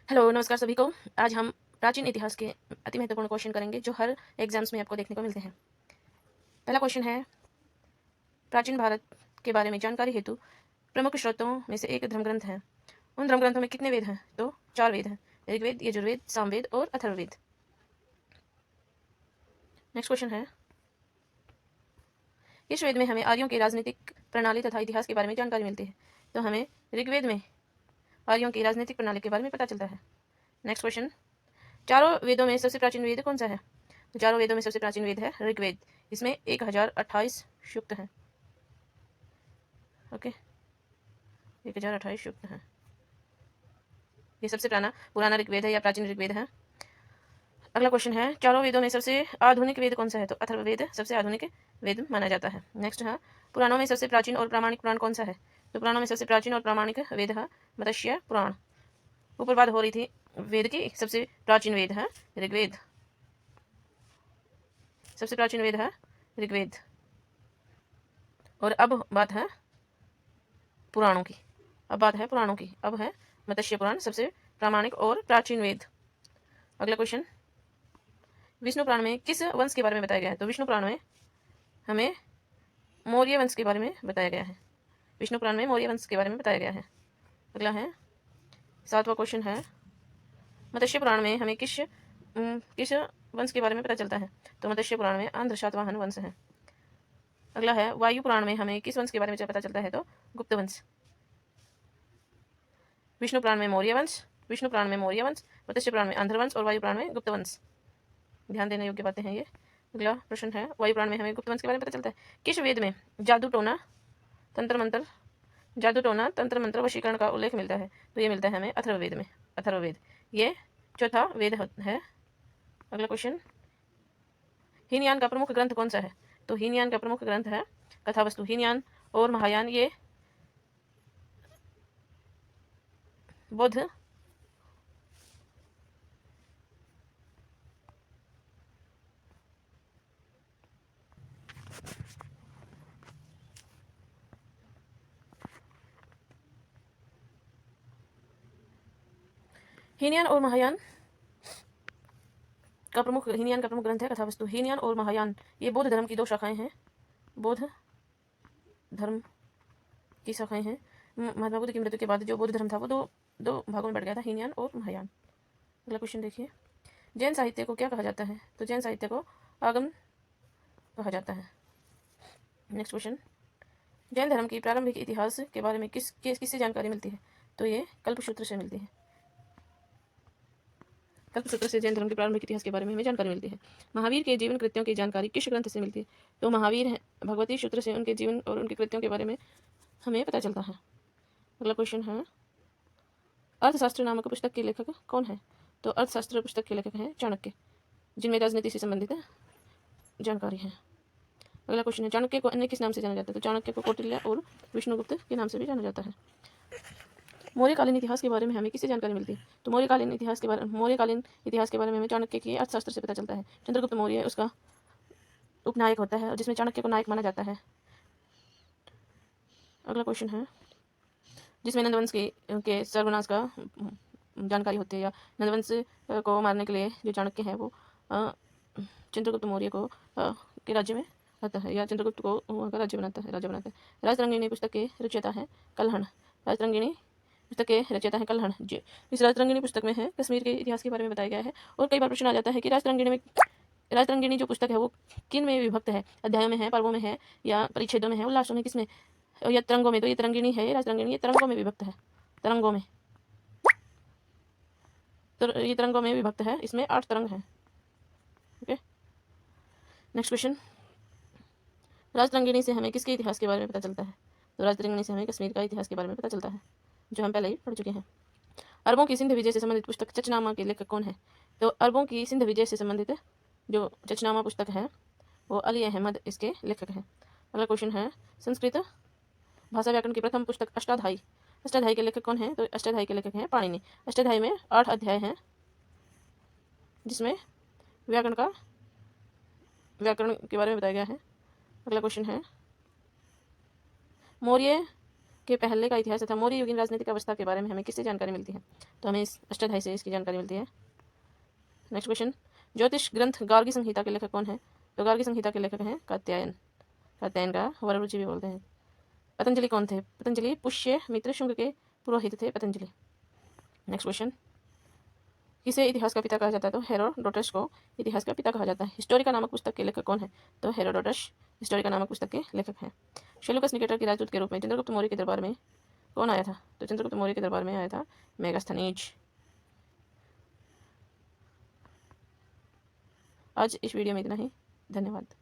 Hello, नमस्कार सभी को। आज हम प्राचीन इतिहास के अति महत्वपूर्ण क्वेश्चन करेंगे जो हर एग्जाम्स में आपको देखने को मिलते हैं। पहला क्वेश्चन है, प्राचीन भारत के बारे में जानकारी हेतु प्रमुख स्रोतों में से एक धर्मग्रंथ है। उन धर्मग्रंथों में कितने वेद हैं? तो 4 वेद हैं, ऋग्वेद, यजुर्वेद, सामवेद और अथर्ववेद। नेक्स्ट क्वेश्चन है, किस वेद में हमें आर्यों की राजनीतिक प्रणाली तथा इतिहास के बारे में जानकारी मिलती है? तो हमें ऋग्वेद में आर्यों की राजनीतिक प्रणाली के बारे में पता चलता है। नेक्स्ट क्वेश्चन, चारों वेदों में सबसे प्राचीन वेद कौन सा है? तो चारों वेदों में सबसे प्राचीन वेद है ऋग्वेद। इसमें 1028 सूक्त हैं। ओके, 1028 सूक्त हैं। ये सबसे पुराना ऋग्वेद है या प्राचीन ऋग्वेद है। अगला क्वेश्चन है, चारों वेदों में सबसे आधुनिक वेद कौन सा है? तो अथर्ववेद सबसे आधुनिक वेद माना जाता है। नेक्स्ट है, पुराणों में सबसे प्राचीन और प्रामाणिक पुराण कौन सा है? तो पुराणों में सबसे प्राचीन और प्रामाणिक वेद है मत्स्य पुराण। ऊपर बात हो रही थी वेद की, सबसे प्राचीन वेद है ऋग्वेद। सबसे प्राचीन वेद है ऋग्वेद। और अब बात है पुराणों की। अब है मत्स्य पुराण सबसे प्रामाणिक और प्राचीन वेद। अगला क्वेश्चन, विष्णु पुराण में किस वंश के बारे में बताया गया है? तो विष्णु पुराण में हमें मौर्य वंश के बारे में बताया गया है। विष्णु पुराण में मौर्य वंश के बारे में बताया गया है। अगला है, 7वां क्वेश्चन है, मत्स्य पुराण में हमें किस वंश के बारे में पता चलता है? तो मत्स्य पुराण में आंध्र सातवाहन वंश है। अगला है, वायु पुराण में हमें किस वंश के बारे में पता चलता है? तो गुप्त वंश। विष्णु पुराण में मौर्य वंश, मत्स्य पुराण में आंध्र वंश और वायु पुराण में गुप्त वंश। ध्यान देने योग्य बातें हैं ये। अगला प्रश्न है, वायु पुराण में हमें गुप्त वंश के बारे में पता चलता है। किस वेद में जादू टोना तंत्र मंत्र वशीकरण का उल्लेख मिलता है? तो ये मिलता है हमें अथर्ववेद में। अथर्ववेद ये चौथा वेद है। अगला क्वेश्चन, हीनयान का प्रमुख ग्रंथ कौन सा है? तो हीनयान का प्रमुख ग्रंथ है कथावस्तु। हीनयान और महायान ये बौद्ध हीनयान और महायान का प्रमुख ग्रंथ है कथावस्तु। हीनयान और महायान ये बौद्ध धर्म की 2 शाखाएं हैं। बौद्ध धर्म की शाखाएं हैं। महात्मा बुद्ध की मृत्यु के बाद जो बौद्ध धर्म था वो दो भागों में बढ़ गया था, हीनयान और महायान। अगला क्वेश्चन देखिए, जैन साहित्य को क्या कहा जाता है? तो जैन साहित्य को आगम कहा जाता है। नेक्स्ट क्वेश्चन, जैन धर्म की प्रारंभिक इतिहास के बारे में किससे जानकारी मिलती है? तो ये कल्पसूत्र से मिलती है। कल्पसूत्र से जैन धर्म के प्रारंभिक इतिहास के बारे में हमें जानकारी मिलती है। महावीर के जीवन कृत्यों की जानकारी किस ग्रंथ से मिलती है? तो महावीर भगवती सूत्र से उनके जीवन और उनके कृत्यों के बारे में हमें पता चलता है। अगला क्वेश्चन है, अर्थशास्त्र नामक पुस्तक के लेखक कौन है? तो अर्थशास्त्र पुस्तक के लेखक हैं चाणक्य, जिनमें राजनीति से संबंधित जानकारी है। अगला क्वेश्चन है, चाणक्य को अन्य किस नाम से जाना जाता है? तो चाणक्य को कौटिल्य और विष्णुगुप्त के नाम से भी जाना जाता है। मौर्यकालीन इतिहास के बारे में हमें किससे जानकारी मिलती है? तो मौर्यकालीन इतिहास के बारे में हमें चाणक्य के अर्थशास्त्र से पता चलता है। चंद्रगुप्त मौर्य उसका उपनायक होता है और जिसमें चाणक्य को नायक माना जाता है। अगला क्वेश्चन है, जिसमें नंदवंश के सर्वनाश का जानकारी होती है, या नंदवंश को मारने के लिए जो चाणक्य है वो चंद्रगुप्त मौर्य को के राज्य में आता है, या चंद्रगुप्त को वहाँ का राजा बनाता है। राजतरंगिणी पुस्तक के रचयिता है कल्हण। इस राजतरंगिणी पुस्तक में है कश्मीर के इतिहास के बारे में बताया गया है। और कई बार प्रश्न आ जाता है कि राजतरंगिणी जो पुस्तक है वो किन में विभक्त है? अध्यायों में है, पर्वों में है, या परिच्छेदों में है, उल्लासों में, किसमें? या तरंगों में। तो ये तरंगिणी है, राजतरंगिणी ये तरंगों में विभक्त है। तरंगों में, तो ये तरंगों में विभक्त है। इसमें 8 तरंग हैं। ओके, नेक्स्ट क्वेश्चन, राजतरंगिणी से हमें किसके इतिहास के बारे में पता चलता है? तो राजतरंगिणी से हमें कश्मीर का इतिहास के बारे में पता चलता है, जो हम पहले ही पढ़ चुके हैं। अरबों की सिंध विजय से संबंधित पुस्तक चचनामा के लेखक कौन है? तो अरबों की सिंध विजय से संबंधित जो चचनामा पुस्तक है वो अली अहमद इसके लेखक हैं। अगला क्वेश्चन है, संस्कृत भाषा व्याकरण की प्रथम पुस्तक अष्टाध्यायी के लेखक कौन है? तो अष्टाध्यायी के लेखक हैं पाणिनि। अष्टाध्यायी में 8 अध्याय हैं, जिसमें व्याकरण के बारे में बताया गया है। अगला क्वेश्चन है, मौर्य के पहले का इतिहास तथा मौर्य युगीन राजनीतिक अवस्था के बारे में हमें किससे जानकारी मिलती है? तो हमें इस अष्टाध्यायी से इसकी जानकारी मिलती है। नेक्स्ट क्वेश्चन, ज्योतिष ग्रंथ गार्गी संहिता के लेखक कौन है? तो गार्गी संहिता के लेखक हैं कात्यायन। कात्यायन का वररुचि भी बोलते हैं। पतंजलि कौन थे? पतंजलि पुष्य मित्र शुंग के पुरोहित थे पतंजलि। नेक्स्ट क्वेश्चन, किसे इतिहास का पिता कहा जाता है? तो हेरोडोटस को इतिहास का पिता कहा जाता है। हिस्टोरिका नामक पुस्तक के लेखक कौन है? तो हेरोडोटस हिस्टोरिका नामक पुस्तक के लेखक हैं। सेल्यूकस निकेटर के राजदूत के रूप में चंद्रगुप्त मौर्य के दरबार में कौन आया था? तो चंद्रगुप्त मौर्य के दरबार में आया था मेगास्थनीज। आज इस वीडियो में इतना ही। धन्यवाद।